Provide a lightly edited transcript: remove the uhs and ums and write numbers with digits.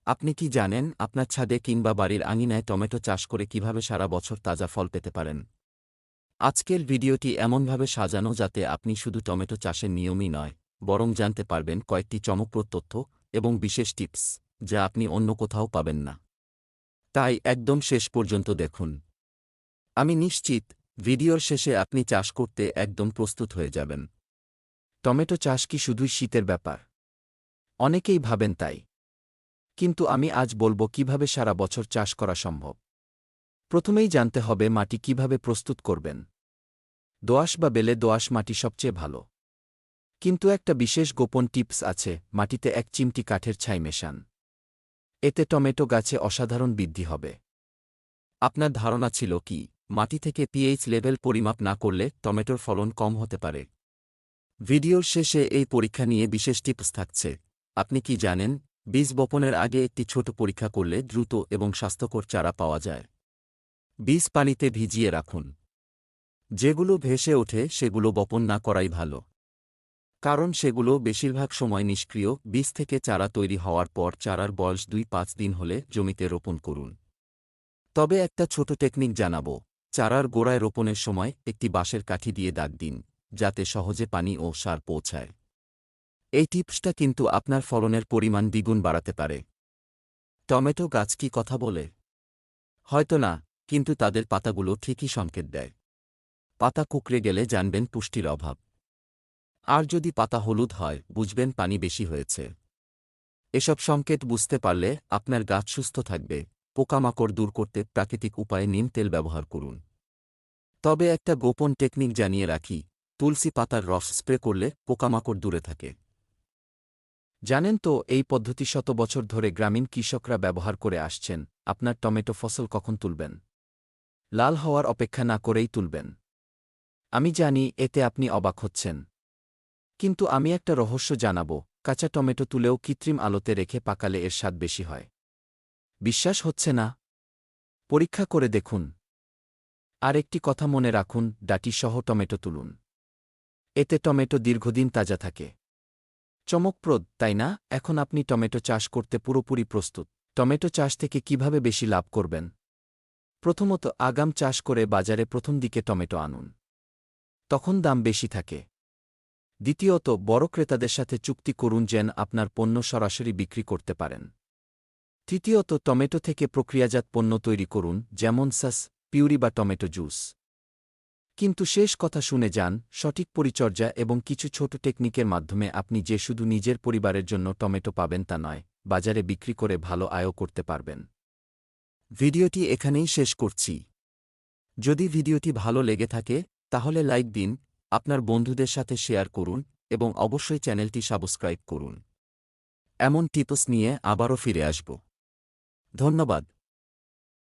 আপনি কি জানেন আপনার ছাদে কিংবা বাড়ির আঙিনায় টমেটো চাষ করে কিভাবে সারা বছর তাজা ফল পেতে পারেন? আজকের ভিডিওটি এমনভাবে সাজানো যাতে আপনি শুধু টমেটো চাষের নিয়মই নয়, বরং জানতে পারবেন কয়েকটি চমকপ্রদ তথ্য এবং বিশেষ টিপস যা আপনি অন্য কোথাও পাবেন না। তাই একদম শেষ পর্যন্ত দেখুন। আমি নিশ্চিত ভিডিওর শেষে আপনি চাষ করতে একদম প্রস্তুত হয়ে যাবেন। টমেটো চাষ কি শুধুই শীতের ব্যাপার? অনেকেই ভাবেন তাই। কিন্তু আমি আজ বলবো কিভাবে সারা বছর চাষ করা সম্ভব। প্রথমেই জানতে হবে মাটি কিভাবে প্রস্তুত করবেন। দোআঁশ বা বেলে দোআঁশ মাটি সবচেয়ে ভালো। কিন্তু একটা বিশেষ গোপন টিপস আছে, মাটিতে 1 চিমটি কাঠের ছাই মেশান। এতে টমেটো গাছে অসাধারণ বৃদ্ধি হবে। আপনার ধারণা ছিল কি মাটি থেকে পিএইচ লেভেল পরিমাপ না করলে টমেটোর ফলন কম হতে পারে? ভিডিওর শেষে এই পরীক্ষা নিয়ে বিশেষ টিপস থাকছে। আপনি কি জানেন বীজ বপনের আগে একটি ছোট পরীক্ষা করলে দ্রুত এবং স্বাস্থ্যকর চারা পাওয়া যায়? বীজ পানিতে ভিজিয়ে রাখুন। যেগুলো ভেসে ওঠে সেগুলো বপন না করাই ভালো। কারণ সেগুলো বেশিরভাগ সময় নিষ্ক্রিয়। বীজ থেকে চারা তৈরি হওয়ার পর চারার বয়স 2-5 দিন হলে জমিতে রোপণ করুন। তবে একটা ছোট টেকনিক জানাবো। চারার গোড়ায় রোপণের সময় একটি বাঁশের কাঠি দিয়ে দাগ দিন, যাতে সহজে পানি ও সার পৌঁছায়। এই টিপসটা কিন্তু আপনার ফলনের পরিমাণ দ্বিগুণ বাড়াতে পারে। টমেটো গাছ কি কথা বলে? হয়তো না, কিন্তু তাদের পাতাগুলো ঠিকই সংকেত দেয়। পাতা কুঁকড়ে গেলে জানবেন পুষ্টির অভাব। আর যদি পাতা হলুদ হয় বুঝবেন পানি বেশি হয়েছে। এসব সংকেত বুঝতে পারলে আপনার গাছ সুস্থ থাকবে। পোকামাকড় দূর করতে প্রাকৃতিক উপায়ে নিম তেল ব্যবহার করুন। তবে একটা গোপন টেকনিক জানিয়ে রাখি, তুলসী পাতার রস স্প্রে করলে পোকামাকড় দূরে থাকে। জানেন তো এই পদ্ধতি শত বছর ধরে গ্রামীণ কৃষকরা ব্যবহার করে আসছেন। আপনার টমেটো ফসল কখন তুলবেন? লাল হওয়ার অপেক্ষা না করেই তুলবেন। আমি জানি এতে আপনি অবাক হচ্ছেন। কিন্তু আমি একটা রহস্য জানাব, কাঁচা টমেটো তুলেও কৃত্রিম আলোতে রেখে পাকালে এর স্বাদ বেশি হয়। বিশ্বাস হচ্ছে না? পরীক্ষা করে দেখুন। আর একটি কথা মনে রাখুন, ডাঁটিসহ টমেটো তুলুন। এতে টমেটো দীর্ঘদিন তাজা থাকে। চমকপ্রদ, তাই না? এখন আপনি টমেটো চাষ করতে পুরোপুরি প্রস্তুত। টমেটো চাষ থেকে কিভাবে বেশি লাভ করবেন? প্রথমত, আগাম চাষ করে বাজারে প্রথম দিকে টমেটো আনুন। তখন দাম বেশি থাকে। দ্বিতীয়ত, বড় ক্রেতাদের সাথে চুক্তি করুন যেন আপনার পণ্য সরাসরি বিক্রি করতে পারেন। তৃতীয়ত, টমেটো থেকে প্রক্রিয়াজাত পণ্য তৈরি করুন, যেমন সস, পিউরি বা টমেটো জুস। কিন্তু শেষ কথা শুনে যান, সঠিক পরিচর্যা এবং কিছু ছোট টেকনিকের মাধ্যমে আপনি যে শুধু নিজের পরিবারের জন্য টমেটো পাবেন তা নয়, বাজারে বিক্রি করে ভালো আয়ও করতে পারবেন। ভিডিওটি এখানেই শেষ করছি। যদি ভিডিওটি ভালো লেগে থাকে তাহলে লাইক দিন, আপনার বন্ধুদের সাথে শেয়ার করুন এবং অবশ্যই চ্যানেলটি সাবস্ক্রাইব করুন। এমন টিপস নিয়ে আবারও ফিরে আসব। ধন্যবাদ।